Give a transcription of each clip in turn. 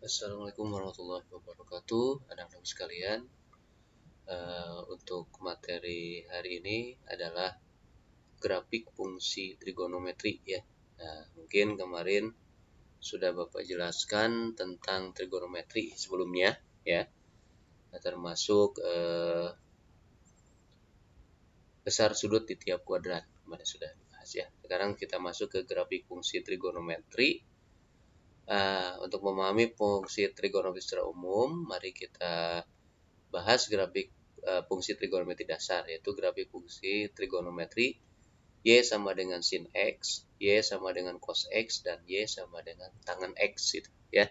Assalamualaikum warahmatullahi wabarakatuh, anak-anak sekalian. Untuk materi hari ini adalah grafik fungsi trigonometri ya. Nah, mungkin kemarin sudah Bapak jelaskan tentang trigonometri sebelumnya ya. Nah, termasuk besar sudut di tiap kuadran. Kemarin sudah dibahas ya. Sekarang kita masuk ke grafik fungsi trigonometri. Untuk memahami fungsi trigonometri secara umum, mari kita bahas grafik fungsi trigonometri dasar, yaitu grafik fungsi trigonometri Y sama dengan sin X, Y sama dengan cos X, dan Y sama dengan tangen X gitu, ya.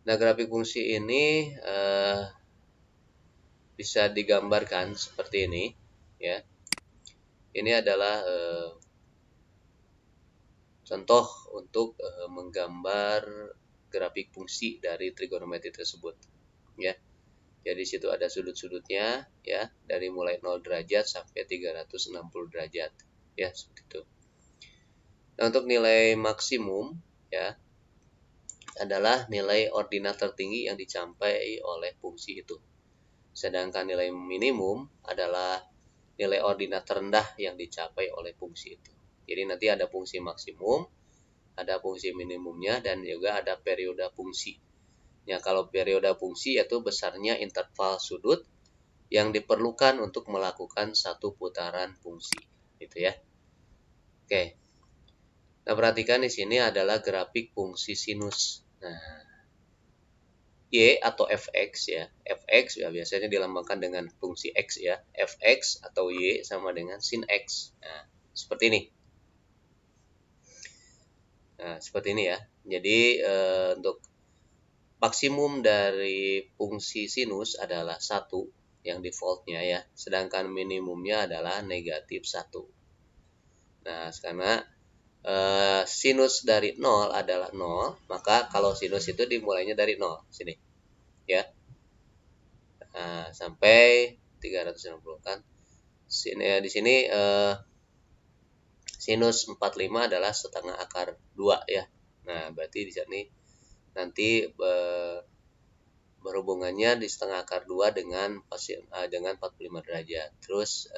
Nah, grafik fungsi ini bisa digambarkan seperti ini ya. Ini adalah contoh untuk menggambar grafik fungsi dari trigonometri tersebut ya. Jadi situ ada sudut-sudutnya ya, dari mulai 0 derajat sampai 360 derajat ya, seperti itu. Nah, untuk nilai maksimum ya adalah nilai ordinat tertinggi yang dicapai oleh fungsi itu. Sedangkan nilai minimum adalah nilai ordinat terendah yang dicapai oleh fungsi itu. Jadi nanti ada fungsi maksimum, ada fungsi minimumnya, dan juga ada periode fungsi. Ya, kalau periode fungsi yaitu besarnya interval sudut yang diperlukan untuk melakukan satu putaran fungsi, gitu ya. Oke. Nah, perhatikan di sini adalah grafik fungsi sinus. Nah, Y atau fx ya. Fx ya biasanya dilambangkan dengan fungsi x ya. Fx atau Y sama dengan sin x. Nah, seperti ini. Nah, seperti ini ya. Jadi untuk maksimum dari fungsi sinus adalah 1 yang defaultnya ya. Sedangkan minimumnya adalah negatif 1. Nah, karena sinus dari 0 adalah 0, maka kalau sinus itu dimulainya dari 0. Sini. Ya. Nah, sampai 360 kan. Di sini sinus 45 adalah setengah akar 2 ya. Nah, berarti di sini nanti berhubungannya di setengah akar 2 dengan 45 derajat. Terus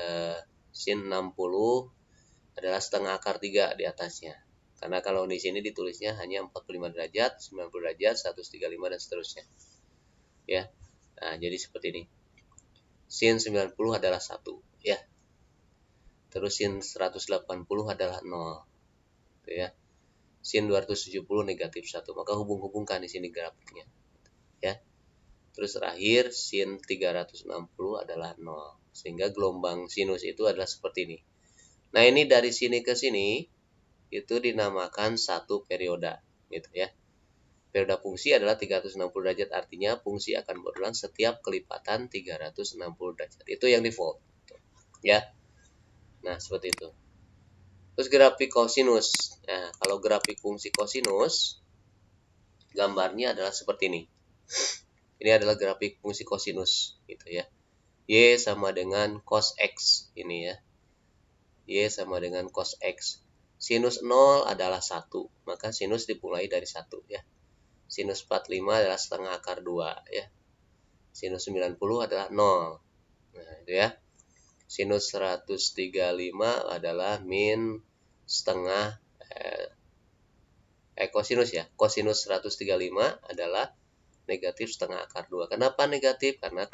sin 60 adalah setengah akar 3 di atasnya. Karena kalau di sini ditulisnya hanya 45 derajat, 90 derajat, 135 dan seterusnya. Ya. Nah, jadi seperti ini. Sin 90 adalah 1 ya. Terus sin 180 adalah 0. Gitu ya. Sin 270 negatif 1. Maka hubung-hubungkan di sini grafiknya. Ya. Terus terakhir sin 360 adalah 0. Sehingga gelombang sinus itu adalah seperti ini. Nah, ini dari sini ke sini itu dinamakan satu periode gitu ya. Periode fungsi adalah 360 derajat, artinya fungsi akan berulang setiap kelipatan 360 derajat. Itu yang default. Ya. Nah, seperti itu. Terus grafik kosinus. Nah, kalau grafik fungsi kosinus gambarnya adalah seperti ini. Ini adalah grafik fungsi kosinus gitu ya. Y sama dengan cos X ini ya. Y sama dengan cos X. Sinus 0 adalah 1, maka sinus dimulai dari 1 ya. Sinus 45 adalah setengah akar 2 ya. Sinus 90 adalah 0. Nah, itu ya. Sinus 135 adalah min setengah kosinus ya. Kosinus 135 adalah negatif setengah akar 2. Kenapa negatif? Karena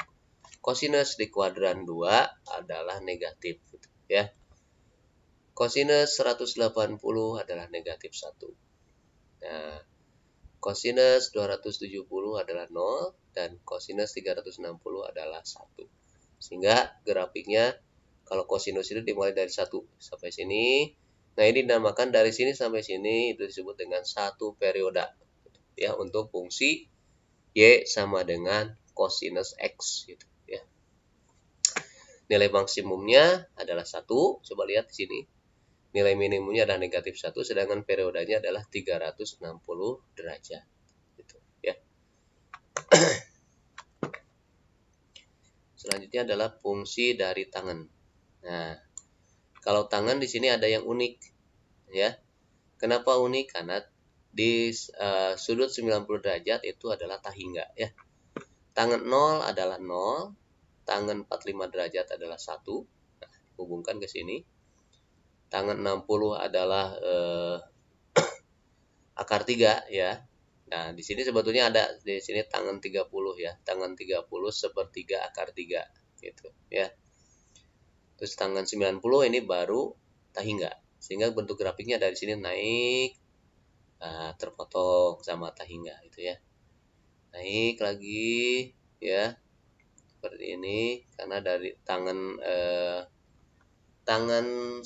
kosinus di kuadran 2 adalah negatif gitu, ya. Kosinus 180 adalah negatif 1. Nah, kosinus 270 adalah 0 dan kosinus 360 adalah 1. Sehingga grafiknya kalau kosinus itu dimulai dari 1 sampai sini. Nah, ini dinamakan dari sini sampai sini itu disebut dengan satu periode. Ya, untuk fungsi Y sama dengan kosinus X gitu ya. Nilai maksimumnya adalah 1. Coba lihat di sini. Nilai minimumnya adalah negatif 1, sedangkan periodenya adalah 360 derajat. Gitu, ya. Selanjutnya adalah fungsi dari tangen. Nah, kalau tangen di sini ada yang unik, ya. Kenapa unik? Karena di sudut 90 derajat itu adalah tahingga ya. Tangen 0 adalah 0, tangen 45 derajat adalah 1. Nah, hubungkan ke sini. Tangen 60 adalah akar 3 ya. Nah, di sini sebetulnya ada di sini tangen 30 ya. Tangen 30 sepertiga akar 3 gitu ya. Terus tangen 90 ini baru tahingga. Sehingga bentuk grafiknya dari sini naik terpotong sama tahingga gitu ya. Naik lagi ya. Seperti ini karena dari tangan 135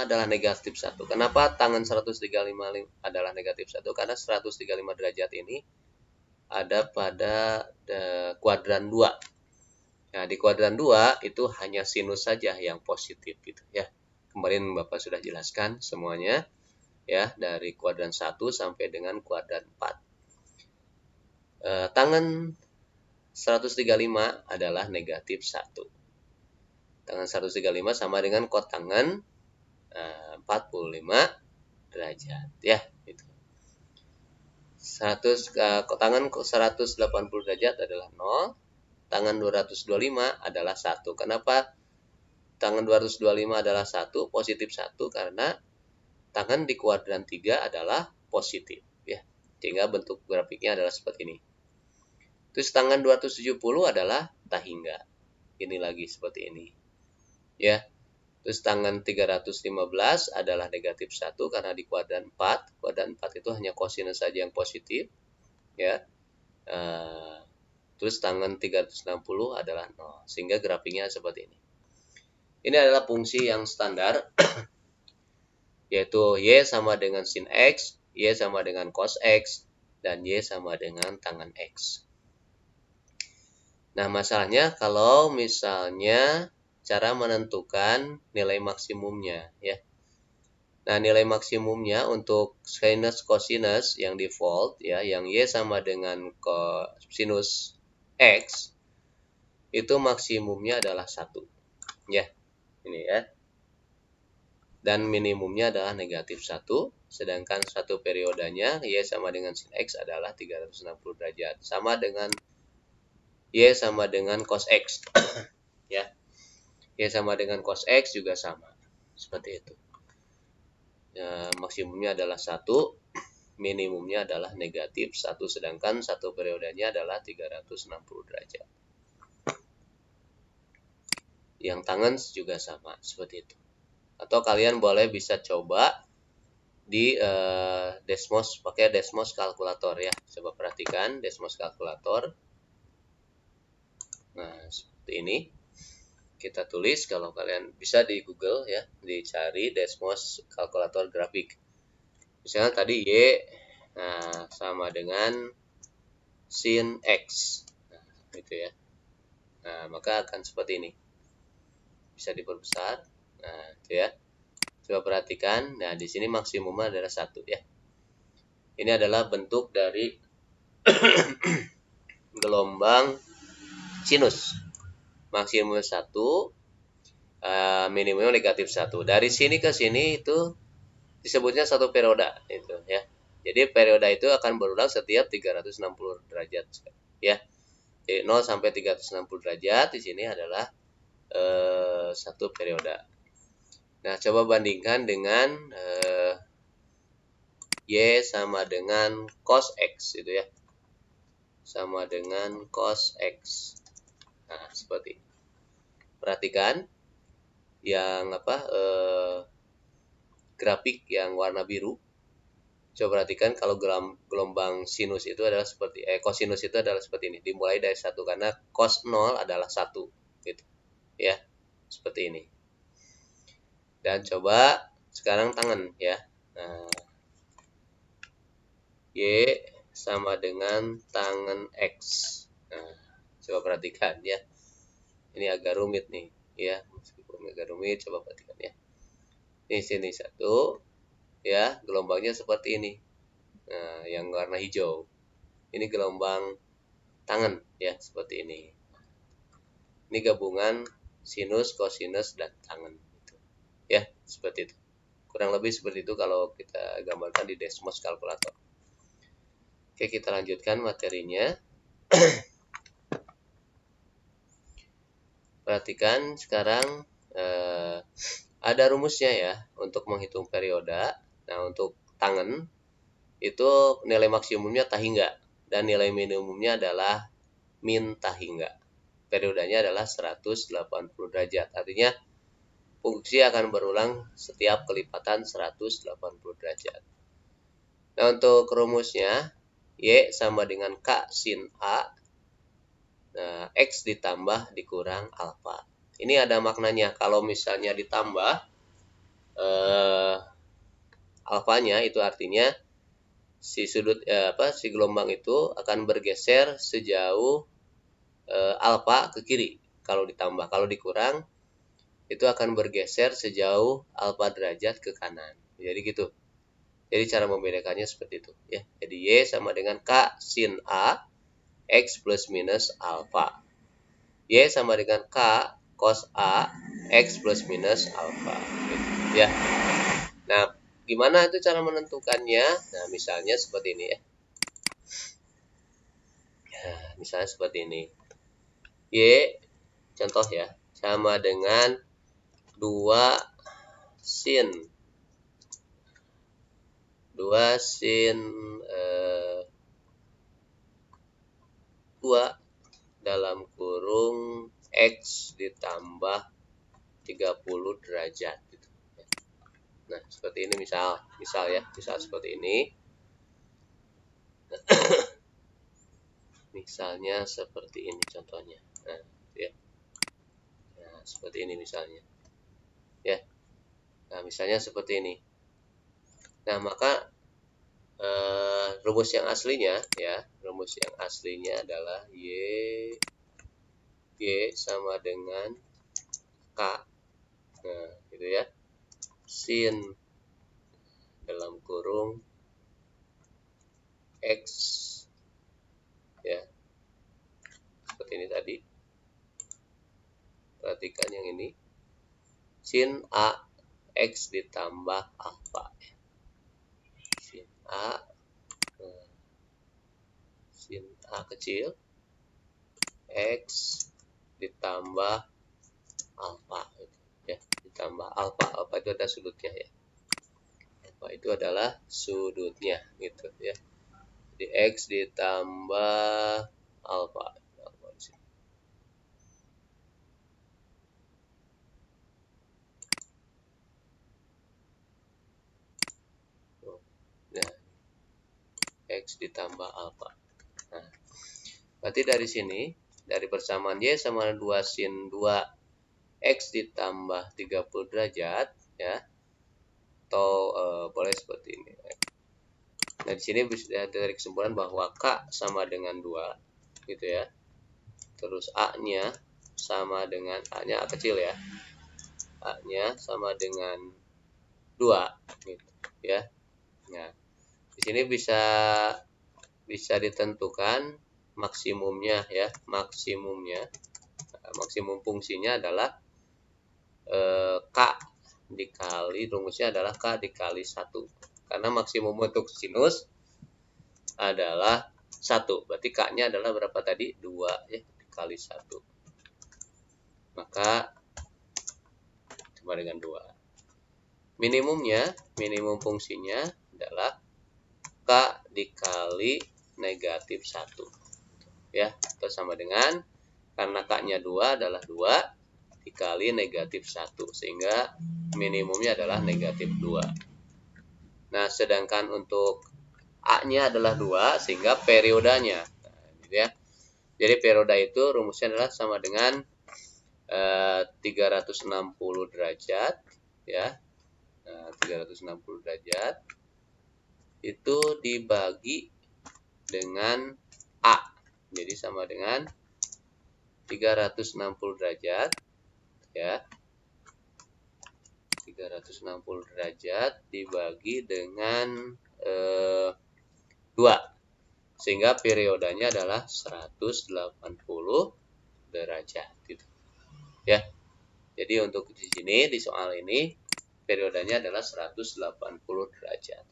adalah negatif 1. Kenapa tangan 135 adalah negatif 1? Karena 135 derajat ini ada pada kuadran 2. Nah, di kuadran 2 itu hanya sinus saja yang positif gitu ya. Kemarin Bapak sudah jelaskan semuanya ya, dari kuadran 1 sampai dengan kuadran 4. Tangan 135 adalah negatif 1. Tangan 135 sama dengan kotangan 45 derajat ya gitu. tangan 180 derajat adalah 0, tangan 225 adalah 1. Kenapa tangan 225 adalah 1, positif 1? Karena tangan di kuadran 3 adalah positif ya. Sehingga bentuk grafiknya adalah seperti ini. Terus tangan 270 adalah tahingga. Ini lagi seperti ini. Ya. Terus tangan 315 adalah negatif 1 karena di kuadran 4. Kuadran 4 itu hanya kosinus saja yang positif. Ya. Terus tangan 360 adalah 0. Sehingga grafiknya seperti ini. Ini adalah fungsi yang standar. Yaitu Y sama dengan sin X, Y sama dengan cos X, dan Y sama dengan tangan X. Nah, masalahnya kalau misalnya cara menentukan nilai maksimumnya ya. Nah, nilai maksimumnya untuk sinus cosinus yang default ya, yang Y sama dengan sinus X itu maksimumnya adalah 1 ya. Ini ya. Dan minimumnya adalah negatif 1, sedangkan satu periodenya Y sama dengan sin X adalah 360 derajat. Sama dengan Y sama dengan cos X ya. Y sama dengan cos X juga sama. Seperti itu. Ya, maksimumnya adalah 1, minimumnya adalah negatif 1, sedangkan satu periodenya adalah 360 derajat. Yang tangan juga sama, seperti itu. Atau kalian boleh bisa coba di Desmos, pakai Desmos kalkulator ya. Coba perhatikan Desmos kalkulator. Nah, seperti ini. Kita tulis, kalau kalian bisa di Google ya, dicari Desmos kalkulator grafik. Misalnya tadi Y sama dengan sin X. Nah, gitu ya. Nah, maka akan seperti ini. Bisa diperbesar. Nah, itu ya. Coba perhatikan. Nah, di sini maksimumnya adalah 1 ya. Ini adalah bentuk dari gelombang sinus. Maksimum 1, minimum negatif 1. Dari sini ke sini itu disebutnya satu periode itu ya. Jadi periode itu akan berulang setiap 360 derajat ya. Jadi 0 sampai 360 derajat di sini adalah satu periode. Nah, coba bandingkan dengan Y sama dengan cos X itu ya. Sama dengan cos X. Nah, seperti ini. Perhatikan yang grafik yang warna biru. Coba perhatikan kalau gelombang sinus itu adalah seperti kosinus itu adalah seperti ini. Dimulai dari 1 karena cos 0 adalah 1 gitu. Ya. Seperti ini. Dan coba sekarang tangan ya. Nah, Y sama dengan tangan X. Nah, coba perhatikan ya. Ini agak rumit nih ya, meskipun agak rumit, coba perhatikan ya. Ini sini 1 ya, gelombangnya seperti ini. Nah, yang warna hijau ini gelombang tangan ya, seperti ini. Ini gabungan sinus, kosinus, dan tangan gitu. Ya, seperti itu Kurang lebih seperti itu kalau kita gambarkan di Desmos kalkulator. Oke, kita lanjutkan materinya. Perhatikan sekarang ada rumusnya ya untuk menghitung perioda. Nah, untuk tangen itu nilai maksimumnya tak hingga dan nilai minimumnya adalah min tak hingga. Periodanya adalah 180 derajat. Artinya fungsi akan berulang setiap kelipatan 180 derajat. Nah, untuk rumusnya Y sama dengan K sin A. Nah, X ditambah dikurang alfa. Ini ada maknanya. Kalau misalnya ditambah alfanya, itu artinya si gelombang itu akan bergeser sejauh alfa ke kiri. Kalau ditambah, kalau dikurang itu akan bergeser sejauh alfa derajat ke kanan. Jadi gitu. Jadi cara membedakannya seperti itu ya. Jadi Y sama dengan K sin A, X plus minus alfa. Y sama dengan K cos A, X plus minus alfa. Gitu, ya. Nah, gimana itu cara menentukannya? Nah, misalnya seperti ini ya. Nah, misalnya seperti ini. Y, contoh ya, sama dengan 2 sin 2 dalam kurung X ditambah 30 derajat gitu. Nah, seperti ini misal ya, misal seperti ini. Misalnya seperti ini contohnya. Nah, ya. Nah, seperti ini misalnya. Ya. Nah, misalnya seperti ini. Nah, maka rumus yang aslinya ya, rumus yang aslinya adalah Y sama dengan K. Nah, gitu ya. Sin dalam kurung X ya. Seperti ini tadi. Perhatikan yang ini. Sin A X ditambah alfa. Sin A kecil X ditambah alfa ya, ditambah alfa itu ada sudutnya ya. Alfa itu adalah sudutnya gitu ya. Jadi X ditambah alfa. Nah, X ditambah alfa. Nah, berarti dari sini, dari persamaan Y sama 2 sin 2 X ditambah 30 derajat ya, atau boleh seperti ini. Nah, di sini bisa dari kesimpulan bahwa K sama dengan 2 gitu ya. Terus A-nya sama dengan A-nya A kecil ya. A-nya sama dengan 2 gitu ya. Nah, di sini bisa ditentukan maksimumnya ya, maksimumnya. Nah, maksimum fungsinya adalah K dikali, rumusnya adalah K dikali 1. Karena maksimum untuk sinus adalah 1. Berarti K-nya adalah berapa tadi? 2 ya, dikali 1. Maka sama dengan 2. Minimumnya, minimum fungsinya adalah K dikali negatif 1. Ya, itu sama dengan, karena K-nya 2 adalah 2 dikali negatif 1. Sehingga minimumnya adalah negatif 2. Nah, sedangkan untuk A-nya adalah 2, sehingga periodanya. Nah, gitu ya. Jadi perioda itu rumusnya adalah sama dengan 360 derajat. Ya. Nah, 360 derajat itu dibagi dengan A. Jadi sama dengan 360 derajat ya. 360 derajat dibagi dengan 2. Sehingga periodanya adalah 180 derajat gitu. Ya. Jadi untuk di sini di soal ini periodenya adalah 180 derajat.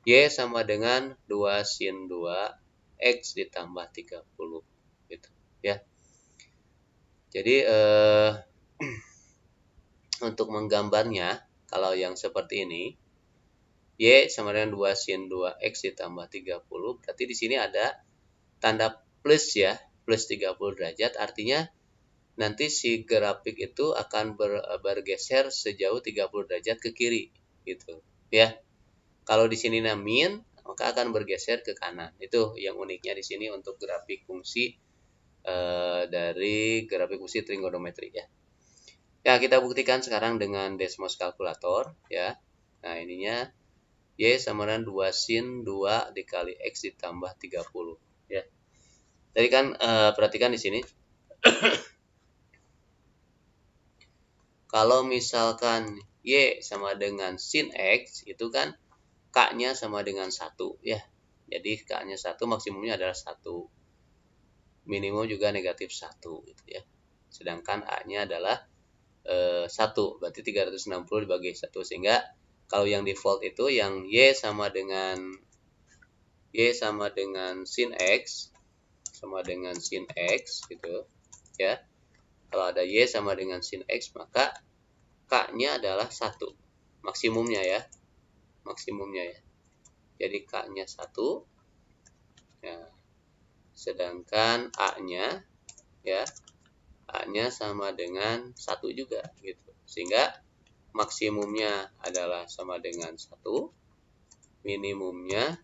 Y sama dengan 2 sin 2 X ditambah 30 gitu ya. Jadi untuk menggambarnya kalau yang seperti ini, Y sama dengan 2 sin 2 X ditambah 30, berarti di sini ada tanda plus ya, plus 30 derajat, artinya nanti si grafik itu akan bergeser sejauh 30 derajat ke kiri gitu ya. Kalau di sini min, maka akan bergeser ke kanan. Itu yang uniknya di sini untuk grafik fungsi dari grafik fungsi trigonometri ya. Ya, kita buktikan sekarang dengan Desmos kalkulator ya. Nah, ininya Y sama dengan 2 sin 2 dikali X ditambah 30 ya. Jadi kan perhatikan di sini. Kalau misalkan Y sama dengan sin X, itu kan K-nya sama dengan 1 ya. Jadi K-nya 1, maksimumnya adalah 1. Minimum juga negatif 1 gitu ya. Sedangkan A-nya adalah 1, berarti 360 dibagi 1. Sehingga kalau yang default itu yang Y sama dengan sin X sama dengan sin X gitu ya. Kalau ada Y sama dengan sin X, maka K-nya adalah 1. Maksimumnya ya. Jadi K-nya 1 ya. Sedangkan A-nya ya, A-nya sama dengan 1 juga gitu. Sehingga maksimumnya adalah sama dengan 1, minimumnya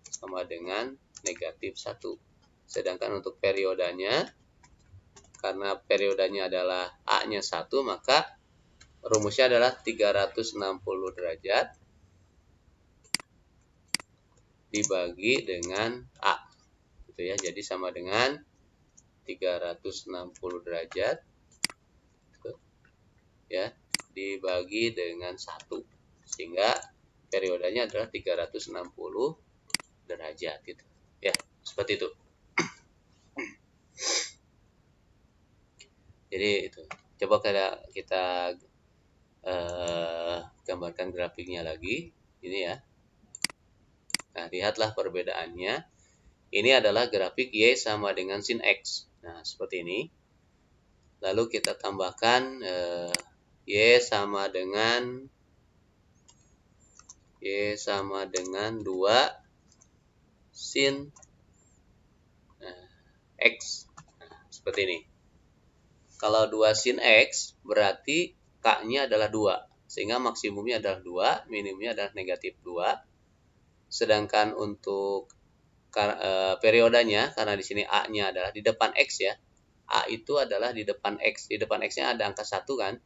sama dengan negatif 1. Sedangkan untuk periodanya, karena periodanya adalah A-nya 1, maka rumusnya adalah 360 derajat dibagi dengan A gitu ya. Jadi sama dengan 360 derajat gitu, ya dibagi dengan 1, sehingga periodenya adalah 360 derajat gitu ya. Seperti itu. Jadi itu. Coba kita gambarkan grafiknya lagi ini ya. Nah, lihatlah perbedaannya. Ini adalah grafik Y sama dengan sin X. Nah, seperti ini. Lalu kita tambahkan Y sama dengan 2 sin X. Nah, seperti ini. Kalau 2 sin X berarti K-nya adalah 2. Sehingga maksimumnya adalah 2, minimumnya adalah negatif 2. Sedangkan untuk periodanya, karena di sini A-nya adalah di depan X ya. A itu adalah di depan X. Di depan X-nya ada angka 1 kan.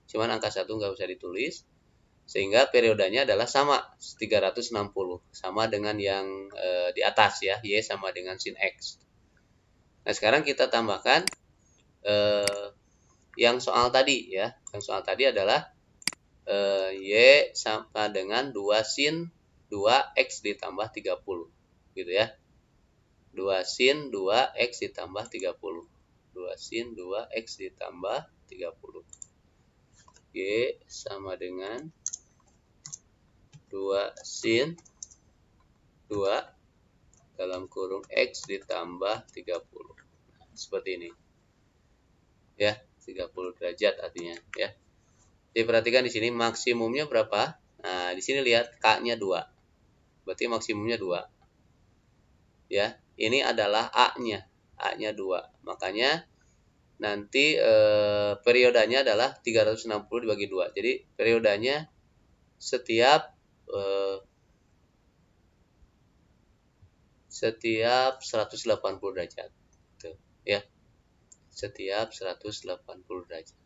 Cuman angka 1 nggak usah ditulis. Sehingga periodanya adalah sama, 360. Sama dengan yang di atas ya. Y sama dengan sin X. Nah, sekarang kita tambahkan yang soal tadi ya. Yang soal tadi adalah Y sama dengan 2 sin 2X ditambah 30 gitu ya. 2 sin 2X ditambah 30. 2 sin 2X ditambah 30. Y sama dengan 2 sin 2 dalam kurung X ditambah 30. Nah, seperti ini. Ya, 30 derajat artinya ya. Jadi perhatikan di sini maksimumnya berapa? Nah, di sini lihat K-nya 2. Berarti maksimumnya 2. Ya, ini adalah A-nya. A-nya 2. Makanya nanti periodanya adalah 360 dibagi 2. Jadi periodanya setiap 180 derajat. Tuh, ya. Setiap 180 derajat.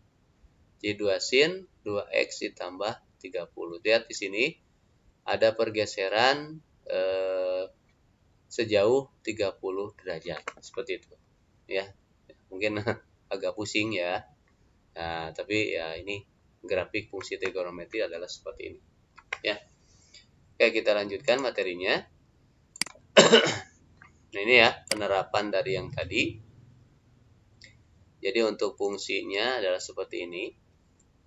Jadi 2 sin 2X ditambah 30. Lihat di sini ada pergeseran sejauh 30 derajat. Seperti itu. Ya. Mungkin agak pusing ya. Nah, tapi ya ini grafik fungsi trigonometri adalah seperti ini. Ya. Oke, kita lanjutkan materinya. Nah, ini ya penerapan dari yang tadi. Jadi untuk fungsinya adalah seperti ini.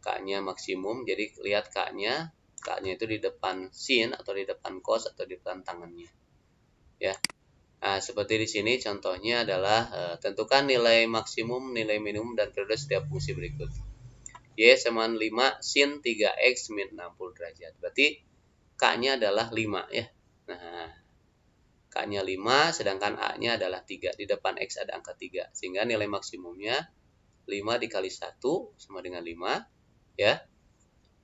K-nya maksimum, jadi lihat K-nya itu di depan sin atau di depan cos atau di depan tangannya. Ya. Nah, seperti di sini contohnya adalah tentukan nilai maksimum, nilai minimum dan periode setiap fungsi berikut. Y sama 5 sin 3x min 60 derajat. Berarti K-nya adalah 5 ya. Nah, K-nya 5 sedangkan A-nya adalah 3. Di depan X ada angka 3. Sehingga nilai maksimumnya 5 dikali 1 sama dengan 5 ya.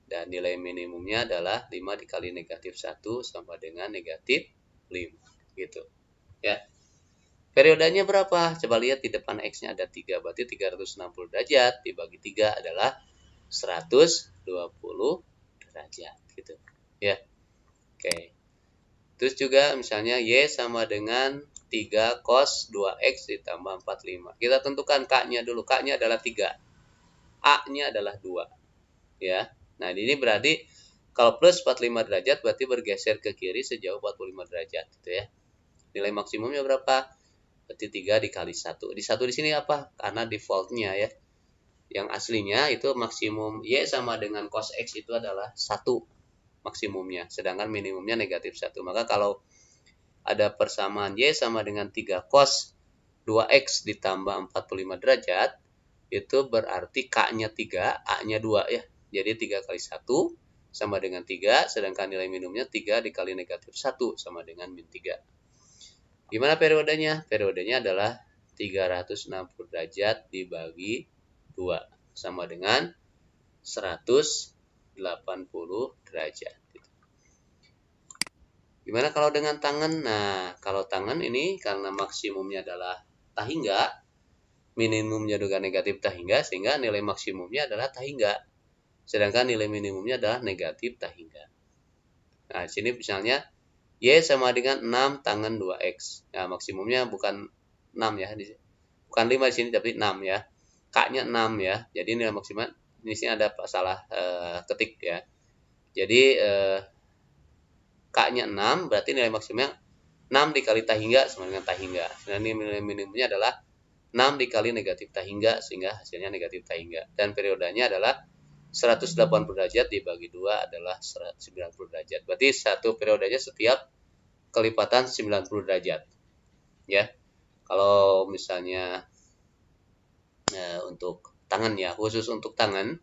Dan nilai minimumnya adalah 5 dikali negatif 1 sama dengan negatif 5. Gitu. Ya. Periodenya berapa? Coba lihat di depan X-nya ada 3. Berarti 360 derajat dibagi 3 adalah 120 derajat. Gitu. Ya. Oke. Terus juga misalnya Y sama dengan 3 cos 2X ditambah 45. Kita tentukan K-nya dulu. K-nya adalah 3. A-nya adalah 2. Ya. Nah, ini berarti kalau plus 45 derajat berarti bergeser ke kiri sejauh 45 derajat gitu ya. Nilai maksimumnya berapa? Berarti 3 dikali 1. Di 1 di sini apa? Karena defaultnya ya. Yang aslinya itu maksimum Y sama dengan cos X itu adalah 1 maksimumnya. Sedangkan minimumnya negatif 1. Maka kalau ada persamaan Y sama dengan 3 cos 2X ditambah 45 derajat, itu berarti K-nya 3, A-nya 2 ya. Jadi 3 kali 1 sama dengan 3, sedangkan nilai minimumnya 3 dikali negatif 1 sama dengan min 3. Gimana periodenya? Periodenya adalah 360 derajat dibagi 2 sama dengan 180 derajat. Gimana kalau dengan tangan? Nah, kalau tangan ini karena maksimumnya adalah tahingga, minimumnya juga negatif tahingga, sehingga nilai maksimumnya adalah tahingga. Sedangkan nilai minimumnya adalah negatif tahingga. Nah, di sini misalnya Y sama dengan 6 tangan 2X. Nah, maksimumnya bukan 6 ya. Bukan 5 di sini, tapi 6 ya. K-nya 6 ya. Jadi nilai maksimal, di sini ada salah ketik ya. Jadi K-nya 6, berarti nilai maksimalnya 6 dikali tahingga sama dengan tahingga. Dan nilai minimumnya adalah 6 dikali negatif tahingga, sehingga hasilnya negatif tahingga. Dan periodenya adalah 180 derajat dibagi 2 adalah 90 derajat. Berarti satu periodenya setiap kelipatan 90 derajat. Ya. Kalau misalnya untuk tangan ya, khusus untuk tangan,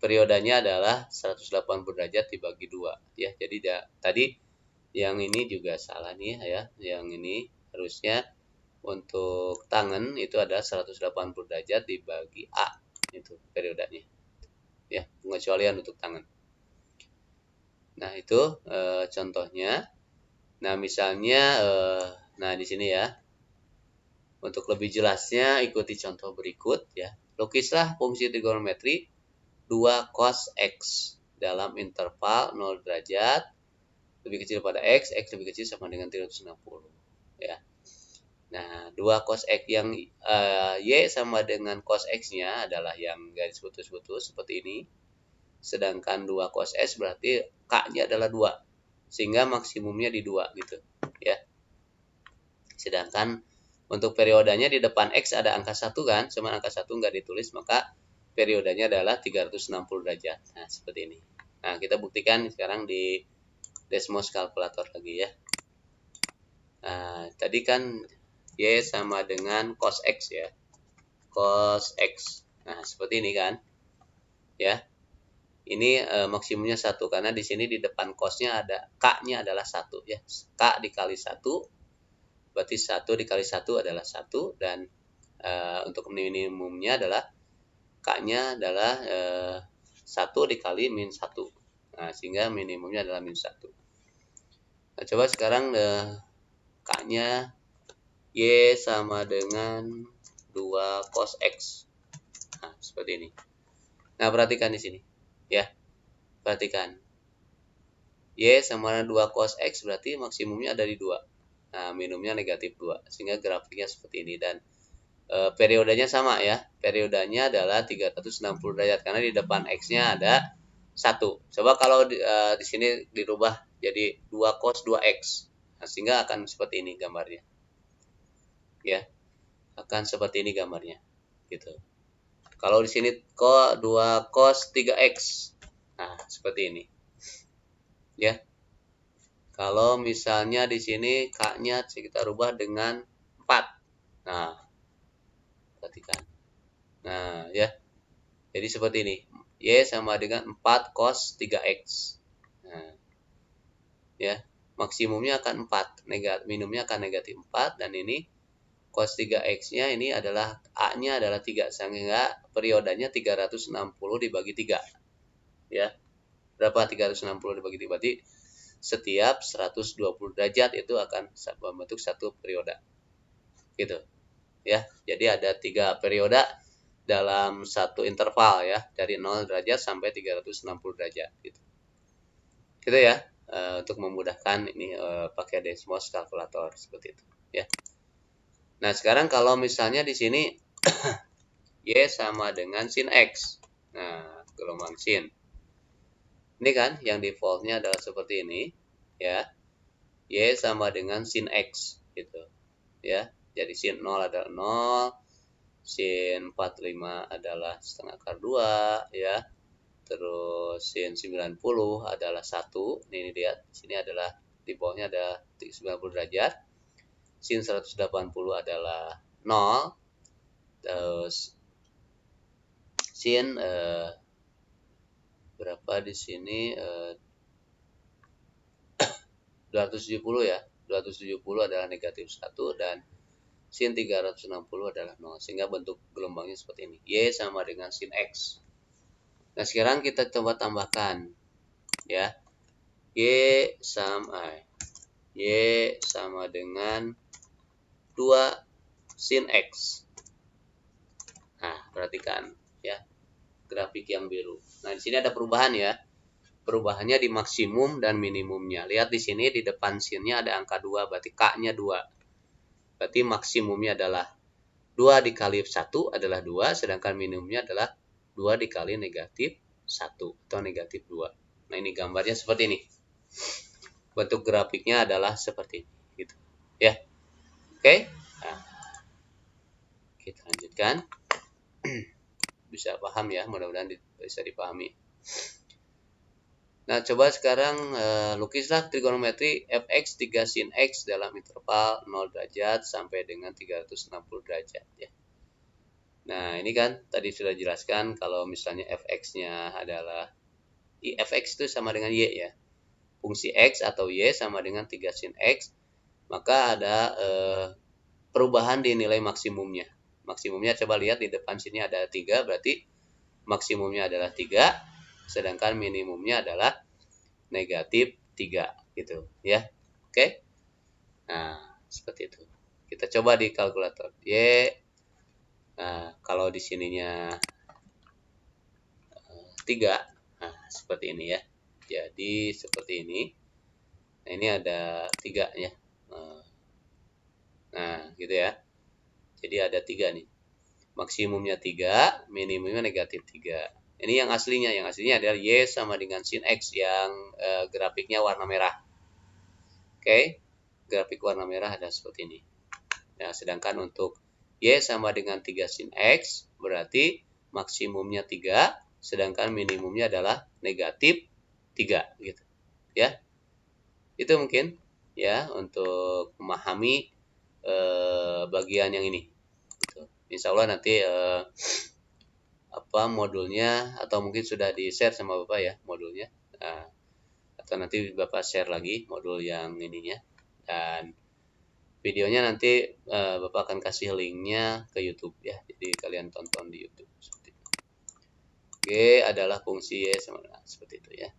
periodenya adalah 180 derajat dibagi 2. Ya, jadi tadi yang ini juga salah nih ya. Yang ini harusnya untuk tangan itu adalah 180 derajat dibagi A. Itu periodenya. Ya, pengecualian untuk tangan. Nah, itu contohnya. Nah, misalnya nah di sini ya. Untuk lebih jelasnya ikuti contoh berikut ya. Lukislah fungsi trigonometri 2 cos X dalam interval 0 derajat lebih kecil pada X lebih kecil sama dengan 360 ya. Nah, 2 cos X yang Y sama dengan cos X-nya adalah yang garis putus-putus seperti ini. Sedangkan 2 cos S berarti K-nya adalah 2. Sehingga maksimumnya di 2 gitu ya. Sedangkan untuk periodenya di depan X ada angka 1 kan, cuma angka 1 nggak ditulis, maka periodenya adalah 360 derajat. Nah, seperti ini. Nah, kita buktikan sekarang di Desmos kalkulator lagi ya. Nah, tadi kan Y sama dengan cos X ya. Cos X. Nah, seperti ini kan. Ya. Ini maksimumnya 1 karena di sini di depan cosnya ada K-nya adalah 1 ya. K dikali 1 berarti 1 dikali 1 adalah 1 dan untuk minimumnya adalah K-nya adalah 1 dikali min 1. Nah, sehingga minimumnya adalah min 1. Nah, coba sekarang K-nya Y sama dengan 2 cos X. Nah, seperti ini. Nah, perhatikan di sini. Ya, perhatikan. Y sama dengan 2 cos X berarti maksimumnya ada di 2. Nah, minumnya negatif 2. Sehingga grafiknya seperti ini. Dan periodenya sama ya. Periodenya adalah 360 derajat. Karena di depan X-nya ada 1. Coba kalau di sini dirubah jadi 2 cos 2X. Nah, sehingga akan seperti ini gambarnya. Ya, akan seperti ini gambarnya gitu. Kalau di sini kok 2 cos 3x. Nah, seperti ini. Ya. Kalau misalnya di sini K-nya kita rubah dengan 4. Nah, perhatikan. Nah, ya. Jadi seperti ini. Y sama dengan 4 cos 3x. Nah, ya. Maksimumnya akan 4, minimumnya akan negatif 4, dan ini cos 3x-nya ini adalah A-nya adalah 3, sehingga periodenya 360 dibagi 3. Ya. Berapa 360 dibagi 3? Berarti setiap 120 derajat itu akan membentuk satu periode. Gitu. Ya. Jadi ada 3 periode dalam satu interval ya, dari 0 derajat sampai 360 derajat gitu. Gitu ya. Untuk memudahkan ini pakai Desmos kalkulator seperti itu ya. Nah, sekarang kalau misalnya di sini Y sama dengan sin X. Nah, gelombang sin. Ini kan yang defaultnya adalah seperti ini ya. Y sama dengan sin X gitu ya. Jadi sin 0 adalah 0, sin 45 adalah setengah akar 2 ya. Terus sin 90 adalah 1. Ini lihat, di sini adalah di bawahnya ada 90 derajat. Sin 180 adalah 0. Terus sin berapa di sini 270 ya. 270 adalah negatif 1, dan sin 360 adalah 0. Sehingga bentuk gelombangnya seperti ini. Y sama dengan sin X. Nah, sekarang kita coba tambahkan ya. Y sama dengan 2 sin X. Nah, perhatikan ya grafik yang biru. Nah, di sini ada perubahan ya. Perubahannya di maksimum dan minimumnya. Lihat di sini di depan sinnya ada angka 2, berarti K-nya 2. Berarti maksimumnya adalah 2 dikali 1 adalah 2, sedangkan minimumnya adalah 2 dikali negatif 1 atau negatif 2. Nah, ini gambarnya seperti ini. Bentuk grafiknya adalah seperti ini gitu. Ya. Oke. Nah, kita lanjutkan. Bisa paham ya, mudah-mudahan bisa dipahami. Nah, coba sekarang lukislah trigonometri fx 3 sin x dalam interval 0 derajat sampai dengan 360 derajat ya. Nah, ini kan tadi sudah jelaskan kalau misalnya fx-nya adalah fx itu sama dengan y ya. Fungsi x atau y sama dengan 3 sin x, maka ada perubahan di nilai maksimumnya. Maksimumnya coba lihat di depan sini ada 3, berarti maksimumnya adalah 3, sedangkan minimumnya adalah negatif 3 gitu ya. Oke. Nah, seperti itu. Kita coba di kalkulator. Y. Nah, kalau di sininya 3, nah seperti ini ya. Jadi seperti ini. Nah, ini ada 3 ya. Nah, gitu ya. Jadi ada 3 nih. Maksimumnya 3, minimumnya negatif 3. Ini yang aslinya. Yang aslinya adalah Y sama dengan sin X yang grafiknya warna merah. Oke. Grafik warna merah ada seperti ini. Nah, sedangkan untuk Y sama dengan 3 sin X, berarti maksimumnya 3, sedangkan minimumnya adalah negatif 3 gitu. Ya. Itu mungkin ya untuk memahami bagian yang ini. Gitu. Insya Allah nanti modulnya, atau mungkin sudah di-share sama Bapak ya modulnya. Nah, atau nanti Bapak share lagi modul yang ininya, dan videonya nanti Bapak akan kasih linknya ke YouTube ya. Jadi kalian tonton di YouTube seperti itu. G adalah fungsi Y sama dengan seperti itu ya.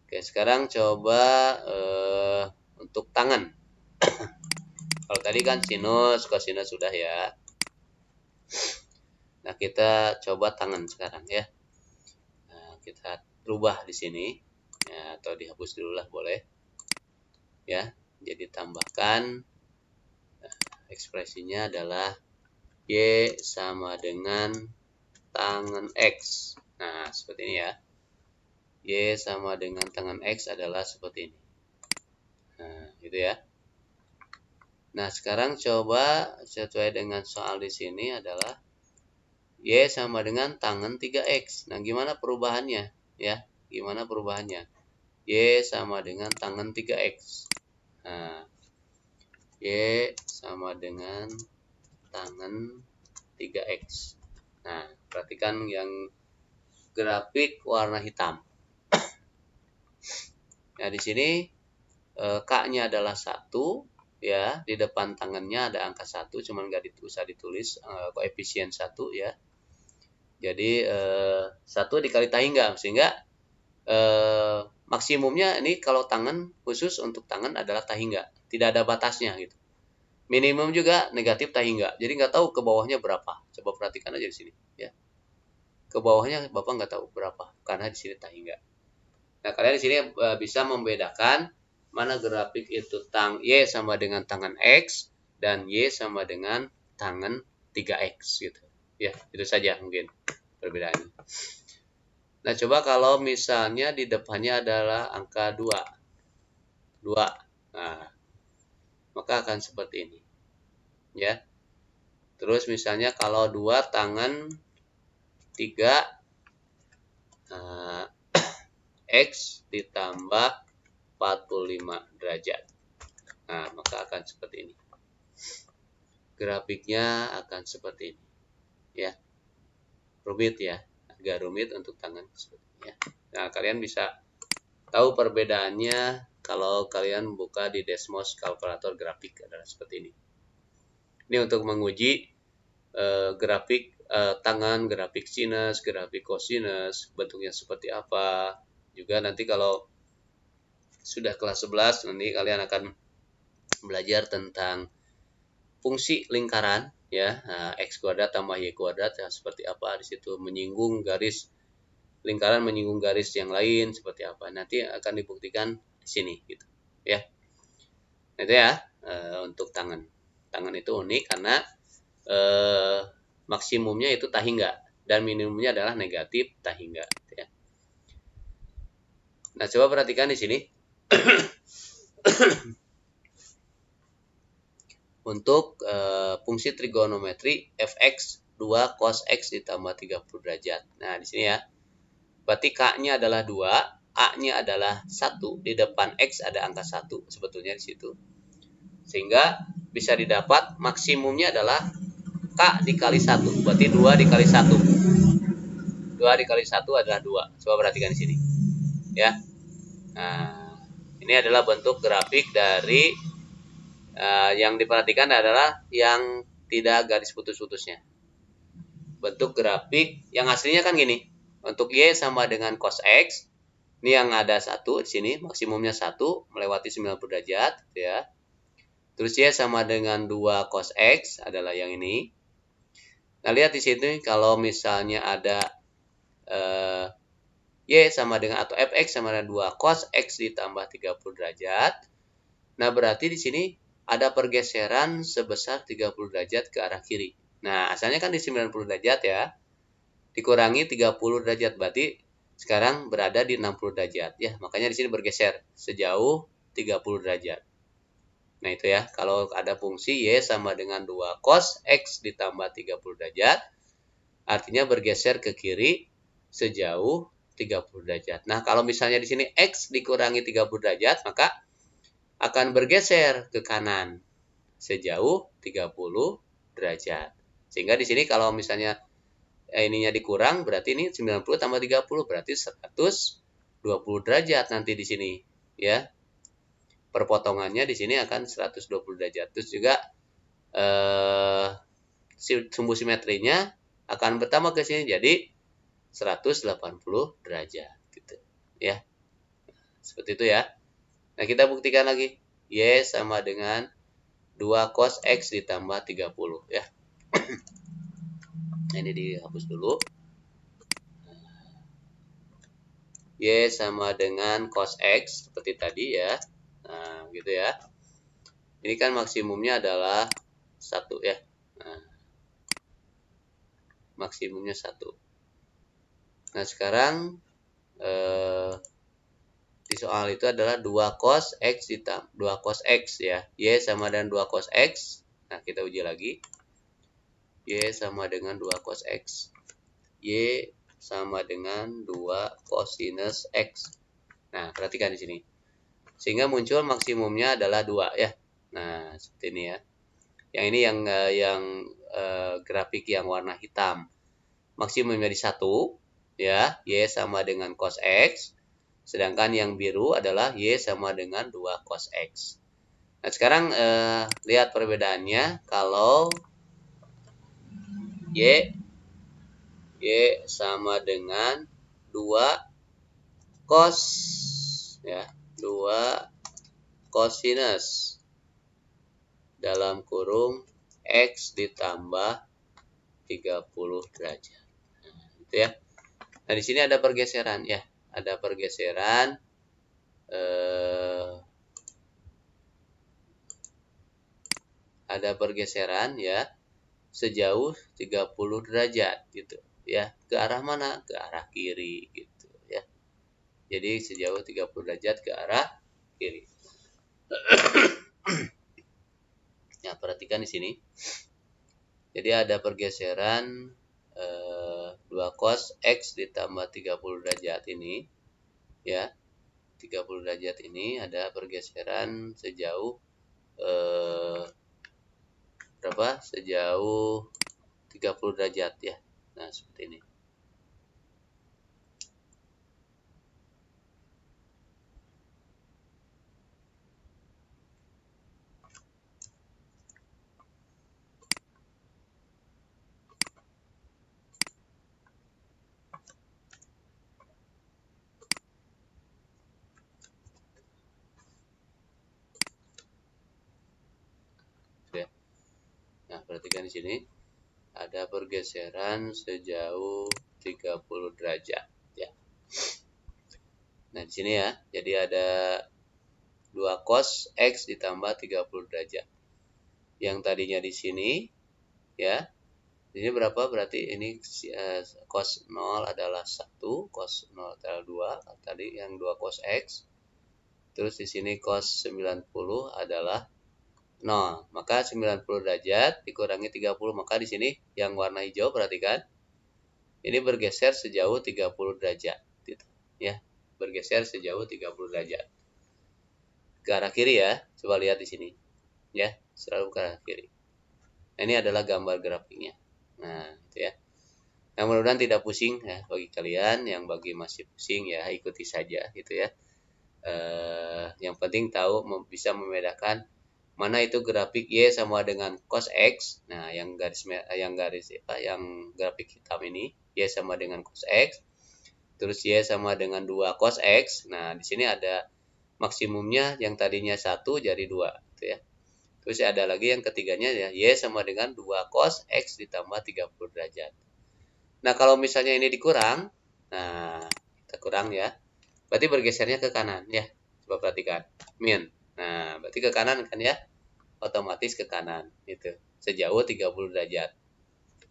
Oke, sekarang coba untuk tangan. Kalau tadi kan sinus, kosinus sudah ya. Nah, kita coba tangan sekarang ya. Nah, kita rubah di sini ya, atau dihapus dulu lah boleh. Ya, jadi tambahkan ekspresinya adalah Y sama dengan tangan X. Nah, seperti ini ya. Y sama dengan tangan X adalah seperti ini. Nah, gitu ya. Nah, sekarang coba sesuai dengan soal di sini adalah Y sama dengan tangen 3X. Nah, gimana perubahannya? Ya, gimana perubahannya? Y sama dengan tangen 3X. Nah, Y sama dengan tangen 3X. Nah, perhatikan yang grafik warna hitam. Nah, di sini K-nya adalah 1, ya. Di depan tangannya ada angka 1, cuman nggak usah ditulis koefisien 1, ya. Jadi 1 dikali tahingga, sehingga maksimumnya ini kalau tangan khusus untuk tangan adalah tahingga, tidak ada batasnya gitu. Minimum juga negatif tahingga, jadi nggak tahu ke bawahnya berapa. Coba perhatikan aja di sini, ya. Ke bawahnya Bapak nggak tahu berapa karena di sini tahingga. Nah, kalian di sini bisa membedakan mana grafik itu Y sama dengan tangan X dan Y sama dengan tangan 3X gitu. Ya, itu saja mungkin perbedaannya. Nah, coba kalau misalnya di depannya adalah angka 2. Nah, maka akan seperti ini. Ya. Terus misalnya kalau 2 tangan 3 X ditambah 45 derajat. Nah, maka akan seperti ini. Grafiknya akan seperti ini. Ya. Rumit ya. Agak rumit untuk tangan seperti ini. Nah, kalian bisa tahu perbedaannya kalau kalian buka di Desmos kalkulator grafik adalah seperti ini. Ini untuk menguji grafik tangan, grafik sinus, grafik kosinus, bentuknya seperti apa. Juga nanti kalau sudah kelas 11 nanti kalian akan belajar tentang fungsi lingkaran, ya. Nah, X kuadrat tambah Y kuadrat ya, seperti apa di situ, menyinggung garis lingkaran menyinggung garis yang lain seperti apa, nanti akan dibuktikan di sini gitu, ya. Itu ya untuk tangan itu unik karena maksimumnya itu tahingga dan minimumnya adalah negatif tahingga, ya. Nah, coba perhatikan di sini. Untuk fungsi trigonometri fx 2 cos x ditambah 30 derajat. Nah, di sini ya. Berarti K-nya adalah 2, A-nya adalah 1, di depan X ada angka 1 sebetulnya di situ. Sehingga bisa didapat maksimumnya adalah K dikali 1, berarti 2 dikali 1. 2 dikali 1 adalah 2. Coba perhatikan di sini. Ya. Nah, ini adalah bentuk grafik dari yang diperhatikan adalah yang tidak garis putus-putusnya. Bentuk grafik yang aslinya kan gini. Untuk Y sama dengan cos X. Ini yang ada 1 di sini, maksimumnya 1 melewati 90 derajat, ya. Terus Y sama dengan 2 cos X adalah yang ini. Nah, lihat di sini kalau misalnya ada Y sama dengan atau Fx sama dengan 2 cos X ditambah 30 derajat. Nah, berarti di sini ada pergeseran sebesar 30 derajat ke arah kiri. Nah, asalnya kan di 90 derajat ya. Dikurangi 30 derajat berarti sekarang berada di 60 derajat ya. Makanya di sini bergeser sejauh 30 derajat. Nah, itu ya. Kalau ada fungsi Y sama dengan 2 cos X ditambah 30 derajat, artinya bergeser ke kiri sejauh 30 derajat. Nah, kalau misalnya di sini X dikurangi 30 derajat, maka akan bergeser ke kanan sejauh 30 derajat. Sehingga di sini kalau misalnya ininya dikurang, berarti ini 90 tambah 30 berarti 120 derajat nanti di sini, ya. Perpotongannya di sini akan 120 derajat. Terus juga sumbu simetrinya akan bertambah ke sini jadi 180 derajat gitu, ya. Seperti itu ya. Nah, kita buktikan lagi. Y sama dengan 2 cos X ditambah 30 ya. Ini dihapus dulu. Y sama dengan cos X seperti tadi ya. Nah, gitu ya. Ini kan maksimumnya adalah 1 ya. Nah, maksimumnya 1. Nah, sekarang di soal itu adalah 2 cos X ditambah 2 cos X ya. Y sama dengan 2 cos X. Nah, kita uji lagi. Y sama dengan 2 cos X. Y sama dengan 2 cosinus X. Nah, perhatikan di sini. Sehingga muncul maksimumnya adalah 2 ya. Nah, seperti ini ya. Yang ini yang grafik yang warna hitam. Maksimumnya di 1 ya, Y sama dengan cos X. Sedangkan yang biru adalah Y sama dengan 2 cos X. Nah, sekarang lihat perbedaannya kalau Y sama dengan 2 cos ya, 2 cosinus dalam kurung X ditambah 30 derajat. Nah, gitu ya. Nah, di sini ada pergeseran ya. Ada pergeseran ya sejauh 30 derajat gitu ya. Ke arah mana? Ke arah kiri gitu ya. Jadi sejauh 30 derajat ke arah kiri. Ya, perhatikan di sini. Jadi ada pergeseran 2 cos X ditambah 30 derajat ini ya. 30 derajat ini ada pergeseran sejauh berapa? Sejauh 30 derajat ya. Nah, seperti ini. Ya. Nah, perhatikan di sini. Ada pergeseran sejauh 30 derajat ya. Nah, di sini ya. Jadi ada 2 cos X ditambah 30 derajat. Yang tadinya di sini ya. Ini berapa? Berarti ini cos 0 adalah 1, cos 0 adalah 2, tadi yang 2 cos X. Terus di sini cos 90 adalah 0. Maka 90 derajat dikurangi 30, maka di sini yang warna hijau perhatikan. Ini bergeser sejauh 30 derajat gitu. Ya, bergeser sejauh 30 derajat. Ke arah kiri ya. Coba lihat di sini. Ya, selalu ke arah kiri. Nah, ini adalah gambar grafiknya. Nah, itu ya. Nah, mudah-mudahan tidak pusing ya bagi kalian. Yang bagi masih pusing ya ikuti saja gitu ya. Yang penting tahu bisa membedakan mana itu grafik Y sama dengan cos X. Nah, yang grafik hitam ini Y sama dengan cos X. Terus Y sama dengan 2 cos X. Nah, di sini ada maksimumnya yang tadinya 1 jadi 2 gitu ya. Terus ada lagi yang ketiganya ya, Y sama dengan 2 cos X ditambah 30 derajat. Nah, kalau misalnya ini dikurang, nah, kita kurang ya. Berarti bergesernya ke kanan ya. Coba perhatikan. Min. Nah, berarti ke kanan kan ya. Otomatis ke kanan gitu. Sejauh 30 derajat.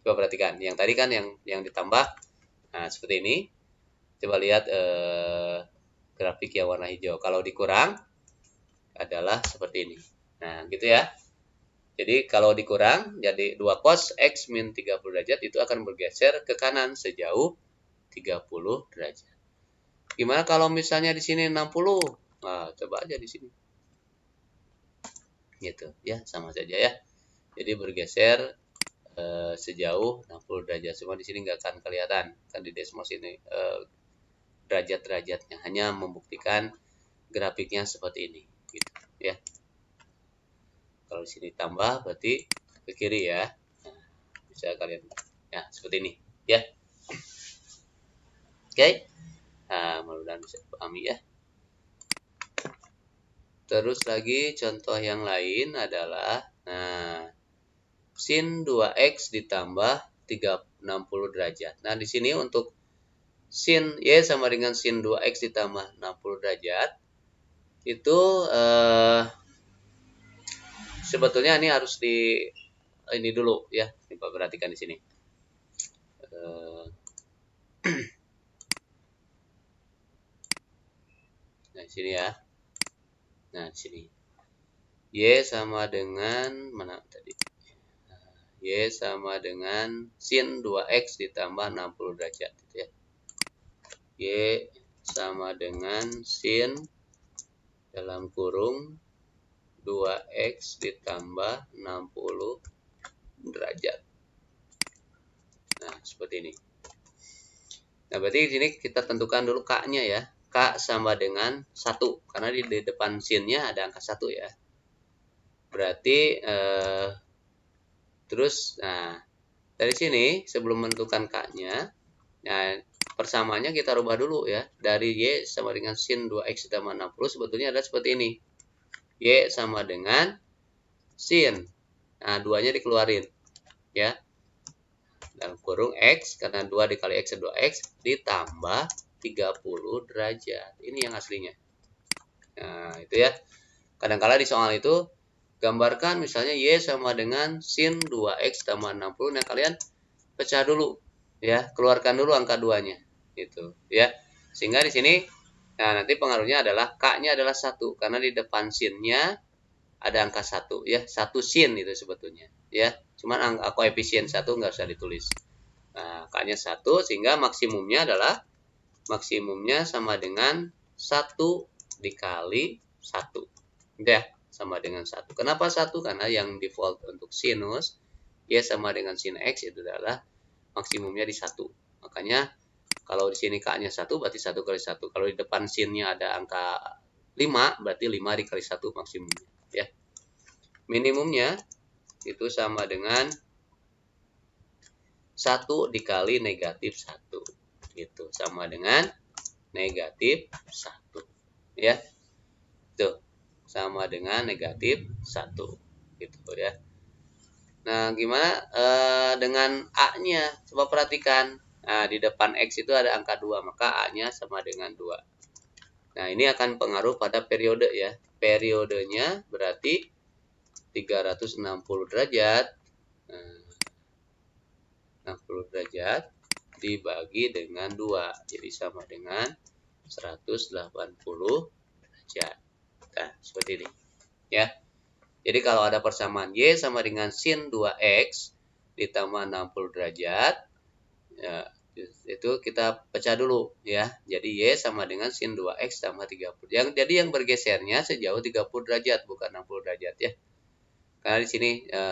Coba perhatikan. Yang tadi kan yang ditambah. Nah, seperti ini. Coba lihat grafik yang warna hijau. Kalau dikurang adalah seperti ini. Nah, gitu ya. Jadi kalau dikurang jadi 2 cos X min 30 derajat itu akan bergeser ke kanan sejauh 30 derajat. Gimana kalau misalnya di sini 60? Nah, coba aja di sini. Gitu ya, sama saja ya. Jadi bergeser sejauh 60 derajat. Cuma di sini nggak akan kelihatan kan di Desmos ini derajat-derajatnya, hanya membuktikan grafiknya seperti ini gitu ya. Kalau di sini tambah berarti ke kiri ya. Nah, bisa kalian ya seperti ini ya. Oke. Nah, mudah-mudahan bisa dipahami ya. Terus lagi contoh yang lain adalah sin 2x ditambah 360 derajat. Nah, di sini untuk sin Y sama dengan sin 2x ditambah 60 derajat itu sebetulnya ini harus ini dulu ya. Coba perhatikan di sini. Nah, di sini ya. Nah, di sini. Y sama dengan mana tadi? Y sama dengan sin 2X ditambah 60 derajat gitu ya. Y sama dengan sin dalam kurung 2X ditambah 60 derajat. Nah, seperti ini. Nah, berarti di sini kita tentukan dulu K-nya ya. K sama dengan 1 karena di depan sin-nya ada angka 1 ya. Berarti terus nah dari sini sebelum menentukan K-nya, nah persamaannya kita rubah dulu ya. Dari Y sama dengan sin 2X ditambah 60 sebetulnya ada seperti ini. Y sama dengan sin. Nah, 2-nya dikeluarin ya. Dalam kurung X, karena 2 dikali X 2X, ditambah 30 derajat. Ini yang aslinya. Nah, itu ya. Kadang-kala di soal itu, gambarkan misalnya Y sama dengan sin 2X tambah 60. Nah, kalian pecah dulu. Ya, keluarkan dulu angka 2-nya. Gitu, ya. Sehingga di sini, nah nanti pengaruhnya adalah K-nya adalah 1. Karena di depan sin-nya ada angka 1. Ya, 1 sin itu sebetulnya. Ya, cuman angka koefisien 1 nggak usah ditulis. Nah, K-nya 1 sehingga maksimumnya adalah sama dengan 1 dikali 1. Udah, sama dengan 1. Kenapa 1? Karena yang default untuk sinus Y sama dengan sin X itu adalah maksimumnya di 1. Makanya kalau di sini K-nya 1 berarti 1 kali 1. Kalau di depan sin-nya ada angka 5 berarti 5 dikali 1 maksimumnya ya. Minimumnya itu sama dengan 1 dikali negatif 1. Gitu, sama dengan negatif 1. Ya. Tuh, sama dengan negatif 1. Gitu ya. Nah, gimana dengan A-nya? Coba perhatikan. Nah, di depan X itu ada angka 2, maka A-nya sama dengan 2. Nah, ini akan pengaruh pada periode ya. Periodenya berarti 360 derajat. 60 derajat dibagi dengan 2. Jadi sama dengan 180 derajat. Nah, seperti ini. Ya. Jadi kalau ada persamaan Y sama dengan sin 2X ditambah 60 derajat, ya, itu kita pecah dulu ya. Jadi Y sama dengan sin 2X tambah 30. Jadi yang bergesernya sejauh 30 derajat bukan 60 derajat ya. Karena di sini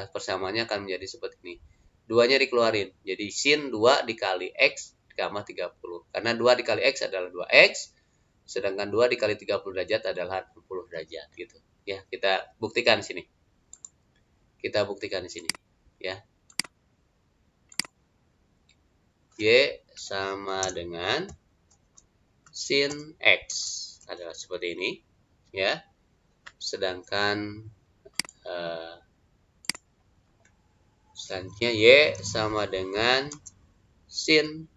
persamaannya akan menjadi seperti ini. 2-nya dikeluarin. Jadi sin 2 dikali X ditambah 30. Karena 2 dikali X adalah 2X. Sedangkan 2 dikali 30 derajat adalah 60 derajat. Gitu. Ya, kita buktikan di sini. Kita buktikan di sini. Ya. Y sama dengan sin X. Adalah seperti ini. Ya. Sedangkan selanjutnya Y sama dengan sin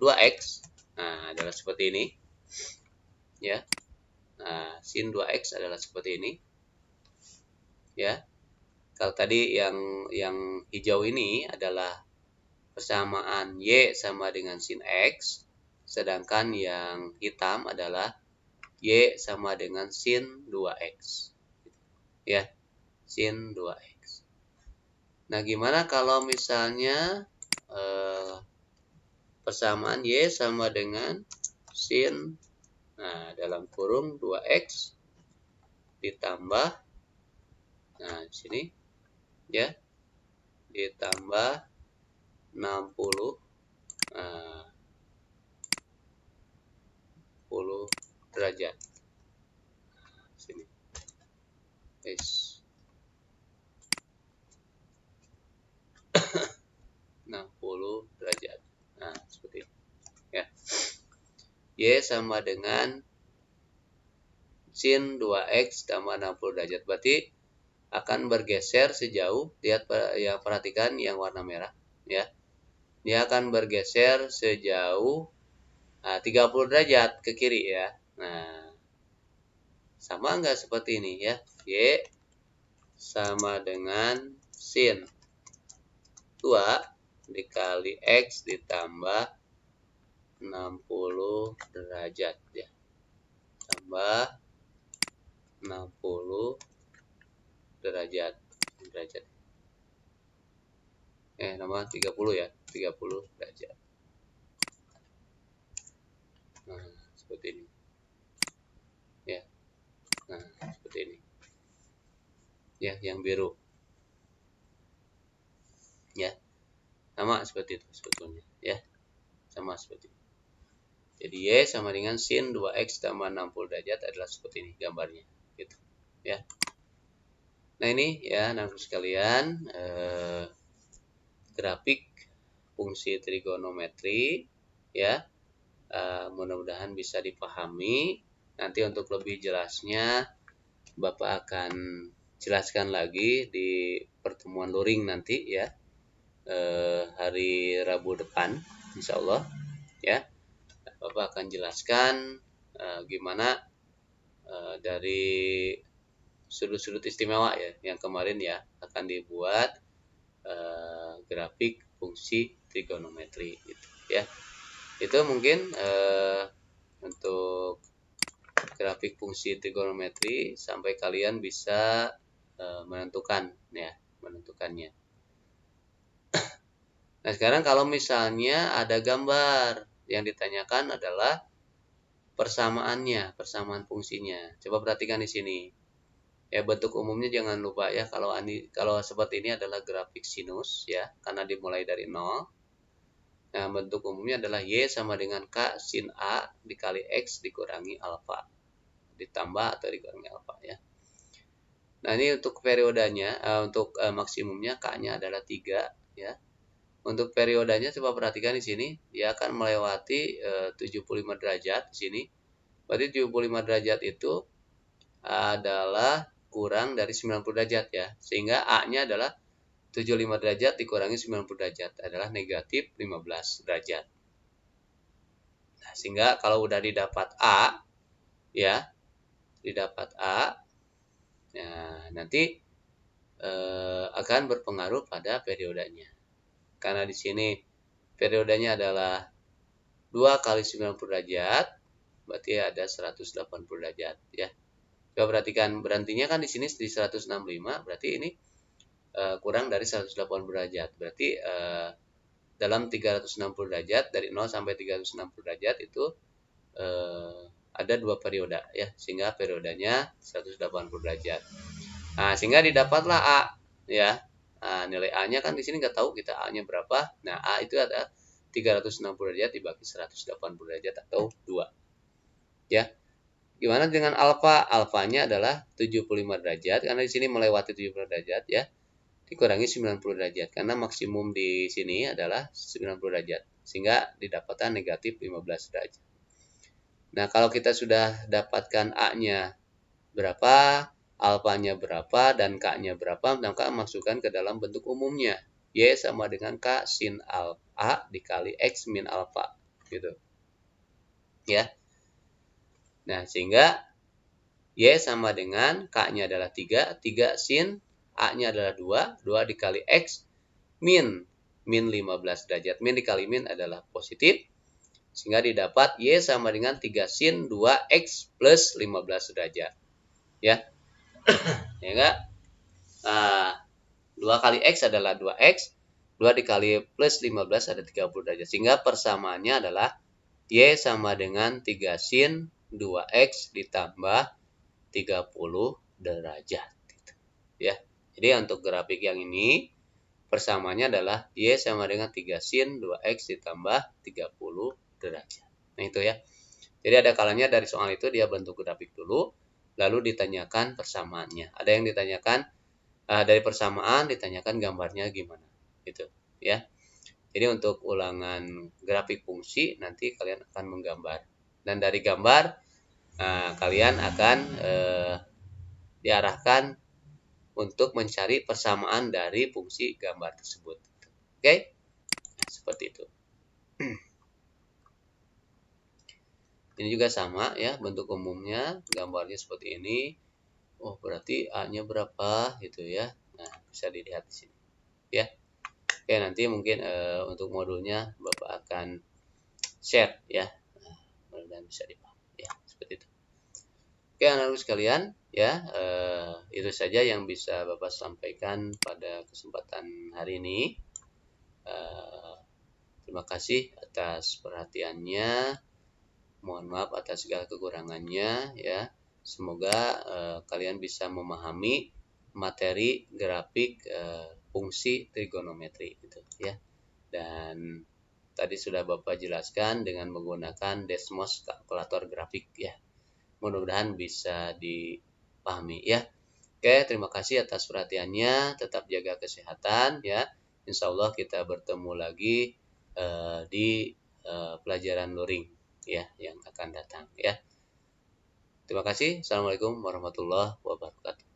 2X. Nah, adalah seperti ini. Ya. Nah, sin 2X adalah seperti ini. Ya. Kalau tadi yang hijau ini adalah persamaan Y sama dengan sin X. Sedangkan yang hitam adalah Y sama dengan sin 2X. Ya. Sin 2X. Nah, gimana kalau misalnya persamaan Y sama dengan sin dalam kurung 2X ditambah di sini ya ditambah 60 derajat. Sini. Yes. 60 derajat. Nah, seperti ini. Ya. Y sama dengan sin 2X tambah 60 derajat. Berarti akan bergeser sejauh, lihat ya, perhatikan yang warna merah ya. Dia akan bergeser sejauh 30 derajat ke kiri ya. Nah, sama enggak seperti ini ya. Y sama dengan sin 2 dikali X ditambah 60 derajat ya. Tambah 60 derajat. Nama 30 ya, 30 derajat. Nah, seperti ini. Ya. Nah, seperti ini. Ya, yang biru. Ya. Sama seperti itu sebetulnya, ya. Sama seperti ini. Jadi Y sama dengan sin 2X tambah 60 derajat adalah seperti ini gambarnya, gitu. Ya. Nah, ini ya, anak sekalian, grafik fungsi trigonometri, ya. Mudah-mudahan bisa dipahami. Nanti untuk lebih jelasnya Bapak akan jelaskan lagi di pertemuan luring nanti, ya. Hari Rabu depan, insya Allah, ya. Bapak akan jelaskan gimana dari sudut-sudut istimewa ya, yang kemarin ya akan dibuat grafik fungsi trigonometri, gitu, ya. Itu mungkin untuk grafik fungsi trigonometri sampai kalian bisa menentukan, ya, menentukannya. Nah, sekarang kalau misalnya ada gambar yang ditanyakan adalah persamaannya, persamaan fungsinya. Coba perhatikan di sini. Ya, bentuk umumnya jangan lupa ya, kalau seperti ini adalah grafik sinus ya, karena dimulai dari 0. Nah, bentuk umumnya adalah Y sama dengan K sin A dikali X dikurangi alfa. Ditambah atau dikurangi alfa ya. Nah, ini untuk periodenya, untuk maksimumnya K-nya adalah 3 ya. Untuk periodenya coba perhatikan di sini, dia akan melewati 75 derajat di sini. Berarti 75 derajat itu adalah kurang dari 90 derajat ya. Sehingga A-nya adalah 75 derajat dikurangi 90 derajat adalah negatif 15 derajat. Nah, sehingga kalau udah didapat A ya, didapat A, nah nanti akan berpengaruh pada periodenya. Karena di sini periodenya adalah 2 kali 90 derajat, berarti ada 180 derajat ya. Coba perhatikan, berhentinya kan di sini di 165, berarti ini kurang dari 180 derajat. Berarti dalam 360 derajat, dari 0 sampai 360 derajat itu ada 2 periode ya, sehingga periodenya 180 derajat. Nah, sehingga didapatlah A ya. Nah, nilai A-nya kan di sini nggak tahu kita A-nya berapa. Nah, A itu ada 360 derajat dibagi 180 derajat atau 2. Ya. Gimana dengan alfa? Alfanya adalah 75 derajat karena di sini melewati 75 derajat ya. Dikurangi 90 derajat karena maksimum di sini adalah 90 derajat. Sehingga didapatkan negatif 15 derajat. Nah, kalau kita sudah dapatkan A-nya berapa, alfanya berapa, dan K-nya berapa, maka masukkan ke dalam bentuk umumnya. Y sama dengan K sin A dikali X min alfa. Gitu. Ya. Nah, sehingga Y sama dengan K-nya adalah 3, 3 sin A-nya adalah 2, 2 dikali X min 15 derajat. Min dikali min adalah positif. Sehingga didapat Y sama dengan 3 sin 2X plus 15 derajat. Ya. Ya enggak? Nah, 2 kali X adalah 2X. 2 dikali plus 15 ada 30 derajat. Sehingga persamaannya adalah Y sama dengan 3 sin 2X ditambah 30 derajat. Ya. Jadi untuk grafik yang ini, persamaannya adalah Y sama dengan 3 sin 2X ditambah 30 derajat. Nah, itu ya. Jadi ada kalanya dari soal itu dia bentuk grafik dulu, lalu ditanyakan persamaannya. Ada yang ditanyakan dari persamaan, ditanyakan gambarnya gimana, gitu ya. Jadi untuk ulangan grafik fungsi nanti kalian akan menggambar, dan dari gambar kalian akan diarahkan untuk mencari persamaan dari fungsi gambar tersebut. Oke, nah, seperti itu. Ini juga sama ya, bentuk umumnya gambarnya seperti ini. Oh, berarti A-nya berapa gitu ya. Nah, bisa dilihat di sini. Ya. Oke, nanti mungkin untuk modulnya Bapak akan share ya. Nah, bisa dipahami ya, seperti itu. Oke, anak-anak sekalian, ya, itu saja yang bisa Bapak sampaikan pada kesempatan hari ini. Terima kasih atas perhatiannya. Mohon maaf atas segala kekurangannya ya. Semoga kalian bisa memahami materi grafik fungsi trigonometri gitu ya. Dan tadi sudah Bapak jelaskan dengan menggunakan Desmos kalkulator grafik ya. Mudah-mudahan bisa dipahami ya. Oke, terima kasih atas perhatiannya. Tetap jaga kesehatan ya. Insya Allah kita bertemu lagi di pelajaran luring ya yang akan datang ya. Terima kasih. Assalamualaikum warahmatullahi wabarakatuh.